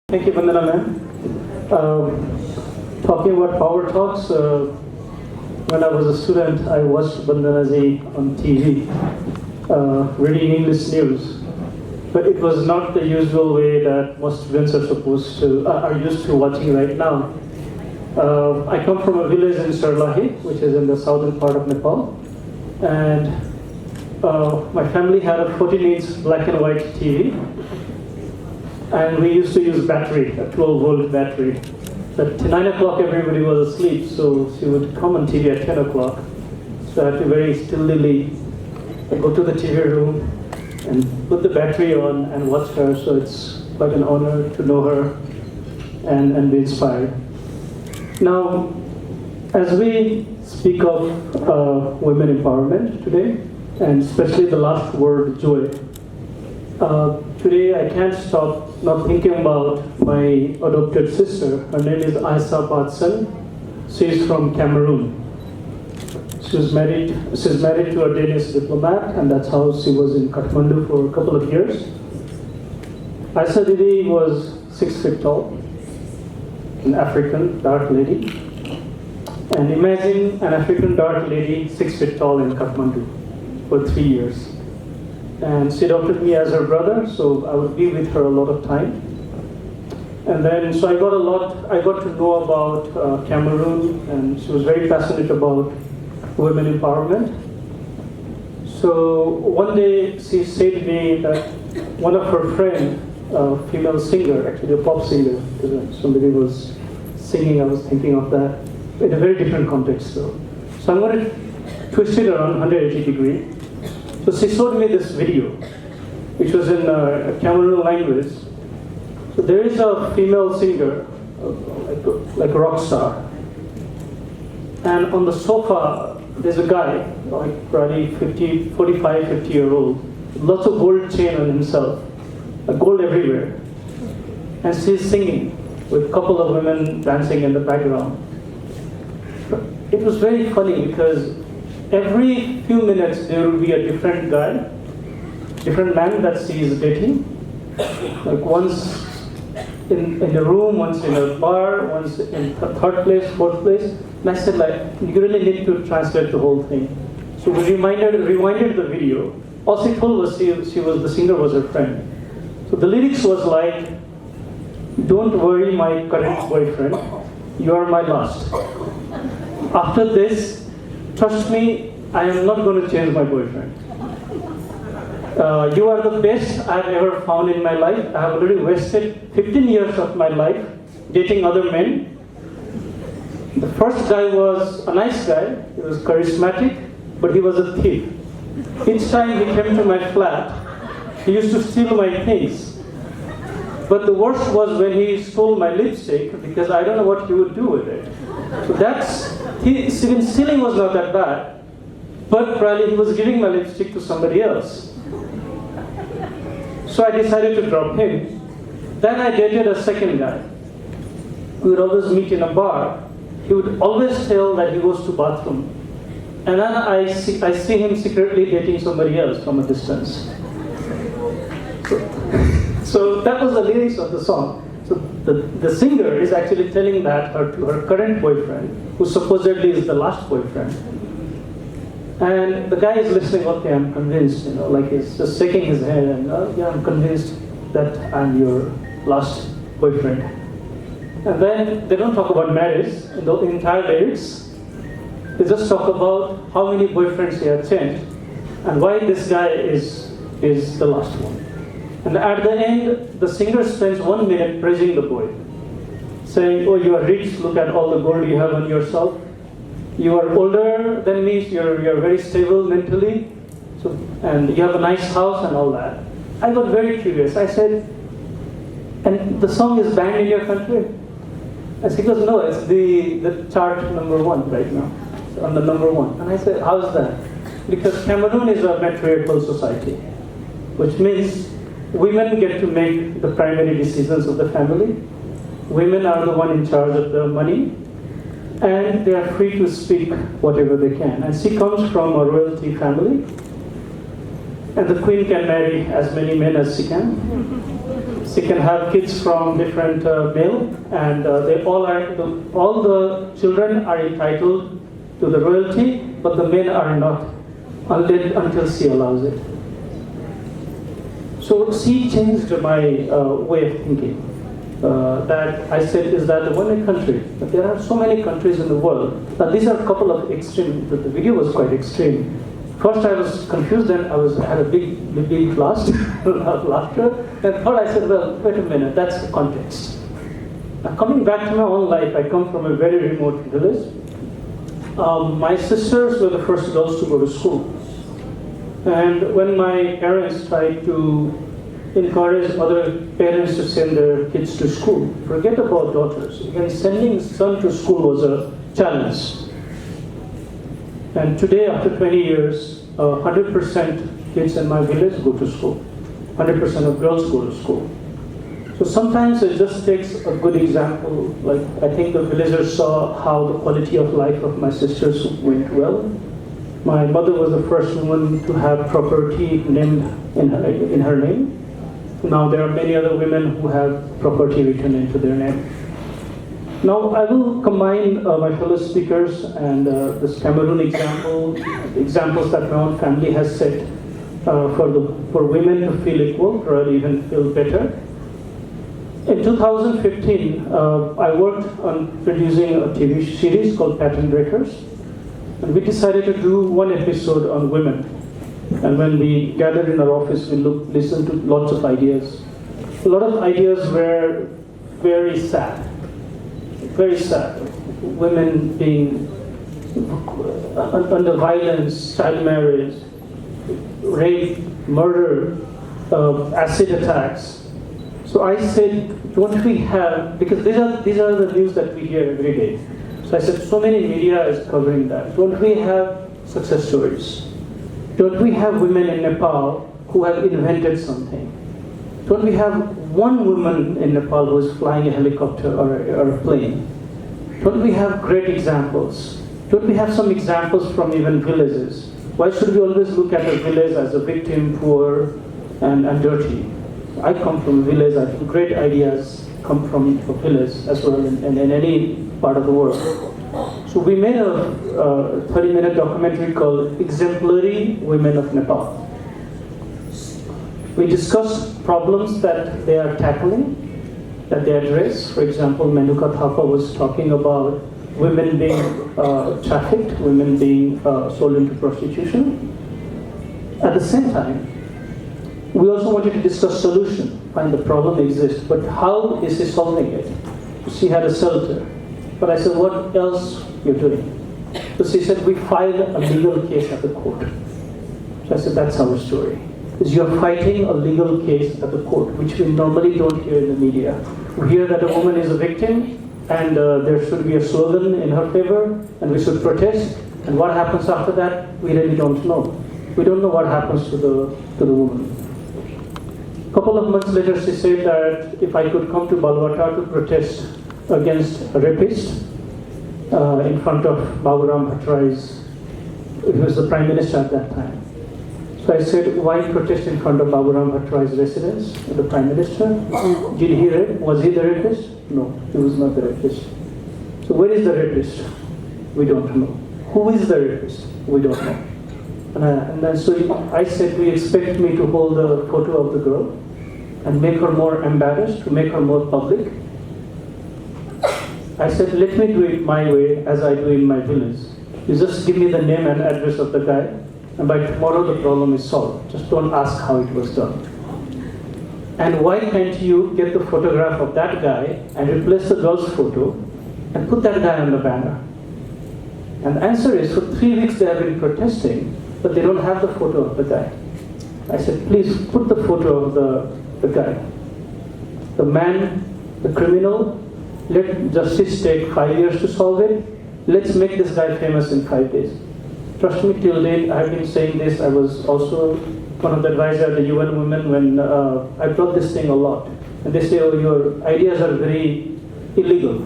Thank you, Vandana ma'am. Talking about power talks, when I was a student, I watched Vandana ji on TV, reading English news. But it was not the usual way that most students are used to watching right now. I come from a village in Saathi, which is in the southern part of Nepal, and my family had a 14-inch black and white TV. And we used to use battery, a 12-volt battery. At 9 o'clock, everybody was asleep, so she would come on TV at 10 o'clock. So I had to very stillily go to the TV room and put the battery on and watch her. So it's quite an honor to know her and be inspired. Now, as we speak of women empowerment today, and especially the last word, joy, today I can't stop not thinking about my adopted sister. Her name is Aisa Batsan. She's from Cameroon. She's married to a Danish diplomat, and that's how she was in Kathmandu for a couple of years. Aisa Didi was 6 feet tall, an African dark lady. And imagine an African dark lady 6 feet tall in Kathmandu for 3 years. And she adopted me as her brother, so I would be with her a lot of time. And then, so I got to know about Cameroon, and she was very passionate about women empowerment. So one day she said to me that one of her friends, a female singer, actually a pop singer, somebody was singing, I was thinking of that in a very different context though. So I'm going to twist it around 180 degrees. So she showed me this video, which was in Cameroon language. So there is a female singer, like a rock star. And on the sofa, there's a guy, like probably 45, 50-year-old, lots of gold chain on himself, gold everywhere. And she's singing with a couple of women dancing in the background. It was very funny because every few minutes there will be a different guy, different man that she is dating. Like once in a room, once in a bar, once in a third place, fourth place. And I said, like, you really need to translate the whole thing. So we rewinded the video. All she told was the singer was her friend. So the lyrics was like, "Don't worry, my current boyfriend, you are my last. After this, trust me, I am not going to change my boyfriend. You are the best I have ever found in my life. I have already wasted 15 years of my life dating other men. The first guy was a nice guy. He was charismatic, but he was a thief. Each time he came to my flat, he used to steal my things. But the worst was when he stole my lipstick, because I don't know what he would do with it. So even stealing was not that bad, but probably he was giving my lipstick to somebody else. So I decided to drop him. Then I dated a second guy. We would always meet in a bar. He would always tell that he goes to bathroom. And then I see him secretly dating somebody else from a distance. So that was the lyrics of the song. So the singer is actually telling that to her current boyfriend, who supposedly is the last boyfriend. And the guy is listening, okay, I'm convinced, like he's just shaking his head and, yeah, I'm convinced that I'm your last boyfriend. And then they don't talk about marriage in the entire lyrics. They just talk about how many boyfriends he had changed and why this guy is the last one. And at the end, the singer spends 1 minute praising the boy, saying, "Oh, you are rich, look at all the gold you have on yourself. You are older than me, you're very stable mentally, and you have a nice house and all that." I got very curious. I said, "And the song is banned in your country?" And she goes, "No, it's the chart #1 right now, on the #1. And I said, "How is that?" Because Cameroon is a matriarchal society, which means women get to make the primary decisions of the family. Women are the one in charge of the money, and they are free to speak whatever they can. And she comes from a royalty family, and the queen can marry as many men as she can. She can have kids from different male, and they all the children are entitled to the royalty, but the men are not, until she allows it. So she changed my way of thinking. That I said is that the only country, but there are so many countries in the world. Now these are a couple of extreme, the video was quite extreme. First I was confused, then I had a big blast of laughter. Then third I said, well, wait a minute, that's the context. Now coming back to my own life, I come from a very remote village. My sisters were the first girls to go to school. And when my parents tried to encourage other parents to send their kids to school, forget about daughters. Even sending son to school was a challenge. And today, after 20 years, 100% kids in my village go to school. 100% of girls go to school. So sometimes it just takes a good example. Like I think the villagers saw how the quality of life of my sisters went well. My mother was the first woman to have property named in her name. Now there are many other women who have property written into their name. Now I will combine my fellow speakers and this Cameroon example, the examples that my own family has set for women to feel equal or even feel better. In 2015, I worked on producing a TV series called Pattern Breakers, and we decided to do one episode on women. And when we gathered in our office, we listened to lots of ideas. A lot of ideas were very sad. Very sad. Women being under violence, child marriage, rape, murder, acid attacks. So I said, don't we have, because these are the news that we hear every day. So I said, so many media is covering that. Don't we have success stories? Don't we have women in Nepal who have invented something? Don't we have one woman in Nepal who is flying a helicopter or a plane? Don't we have great examples? Don't we have some examples from even villages? Why should we always look at a village as a victim, poor, and dirty? I come from a village. I think great ideas come from a village as well in any part of the world. So we made a 30-minute documentary called Exemplary Women of Nepal. We discussed problems that they are tackling, that they address. For example, Menuka Thapa was talking about women being trafficked, women being sold into prostitution. At the same time, we also wanted to discuss solution, find the problem exists, but how is she solving it? She had a shelter. But I said, what else you're doing? So she said, we filed a legal case at the court. So I said, that's our story. Is you're fighting a legal case at the court, which we normally don't hear in the media. We hear that a woman is a victim, and there should be a slogan in her favor, and we should protest. And what happens after that, we really don't know. We don't know what happens to the woman. A couple of months later, she said that if I could come to Balwata to protest against a rapist in front of Baburam Bhattarai's, he was the Prime Minister at that time. So I said, why protest in front of Baburam Bhattarai's residence, the Prime Minister? Did he rape? Was he the rapist? No, he was not the rapist. So where is the rapist? We don't know. Who is the rapist? We don't know. And then so I said, we expect me to hold a photo of the girl and make her more embarrassed, to make her more public. I said, let me do it my way as I do in my village. You just give me the name and address of the guy, and by tomorrow the problem is solved. Just don't ask how it was done. And why can't you get the photograph of that guy and replace the girl's photo and put that guy on the banner? And the answer is, for 3 weeks they have been protesting, but they don't have the photo of the guy. I said, please put the photo of the guy. The man, the criminal. Let justice take 5 years to solve it. Let's make this guy famous in 5 days. Trust me, till date, I've been saying this. I was also one of the advisors at the UN Women when I brought this thing a lot. And they say, oh, your ideas are very illegal.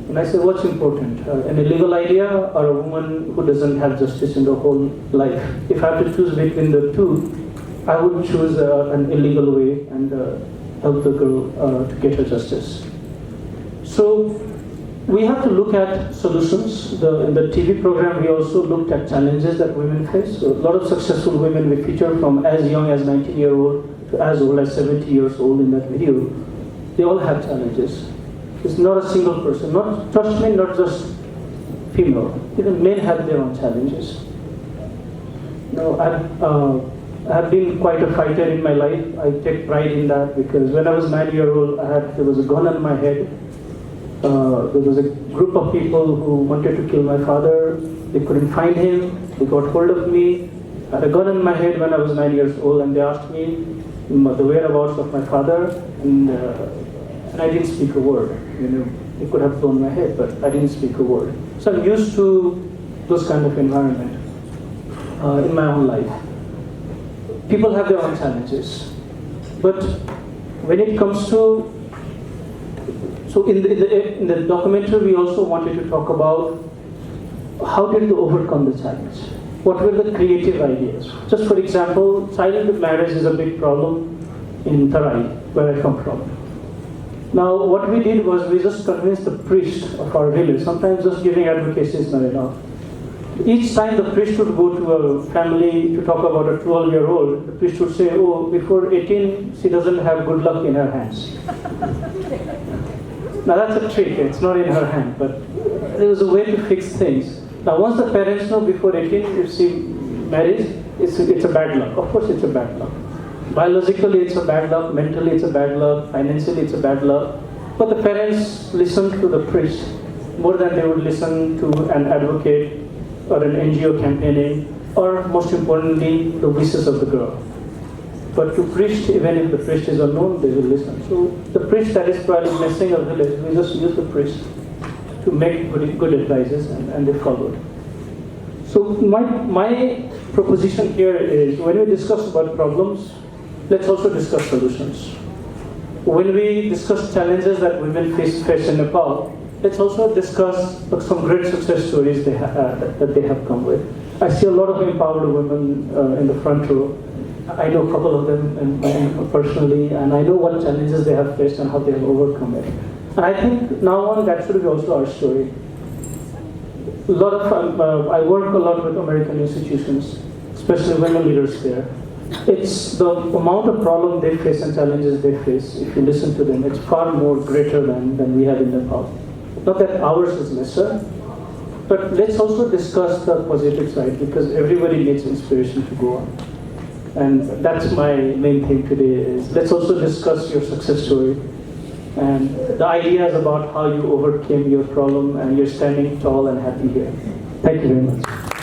And I said, what's important? An illegal idea or a woman who doesn't have justice in the whole life? If I have to choose between the two, I would choose an illegal way and help the girl to get her justice. So we have to look at solutions. In the TV program, we also looked at challenges that women face. So a lot of successful women we feature, from as young as 19-year-old to as old as 70 years old in that video. They all have challenges. It's not a single person, trust me, not just female. Even men have their own challenges. Now, I've been quite a fighter in my life. I take pride in that, because when I was 9-year-old, there was a gun on my head. There was a group of people who wanted to kill my father. They couldn't find him. They got hold of me. I had a gun on my head when I was 9 years old, and they asked me the whereabouts of my father, and I didn't speak a word. They could have blown my head, but I didn't speak a word. So I'm used to those kind of environment in my own life. People have their own challenges, but when it comes to, so in the documentary, we also wanted to talk about how did you overcome the challenge? What were the creative ideas? Just for example, child marriage is a big problem in Tarai, where I come from. Now, what we did was we just convinced the priest of our village. Sometimes just giving advocacy is not enough. Each time the priest would go to a family to talk about a 12-year-old, the priest would say, oh, before 18, she doesn't have good luck in her hands. Now that's a trick, it's not in her hand, but there was a way to fix things. Now once the parents know before 18, if she marries, it's a bad luck. Of course it's a bad luck. Biologically it's a bad luck, mentally it's a bad luck, financially it's a bad luck. But the parents listen to the priest more than they would listen to an advocate or an NGO campaigning, or most importantly, the wishes of the girl. But to priest, even if the priest is unknown, they will listen. So the priest that is probably messing a village, we just use the priest to make good advices, and they followed. So my proposition here is, when we discuss about problems, let's also discuss solutions. When we discuss challenges that women face in Nepal, let's also discuss some great success stories that they have come with. I see a lot of empowered women in the front row. I know a couple of them personally, and I know what challenges they have faced and how they have overcome it. And I think now on, that should be also our story. I work a lot with American institutions, especially women leaders there. It's the amount of problem they face and challenges they face. If you listen to them, it's far more greater than we have in Nepal. Not that ours is lesser, but let's also discuss the positive side, because everybody needs inspiration to go on. And that's my main thing today, is let's also discuss your success story and the ideas about how you overcame your problem and you're standing tall and happy here. Thank you very much.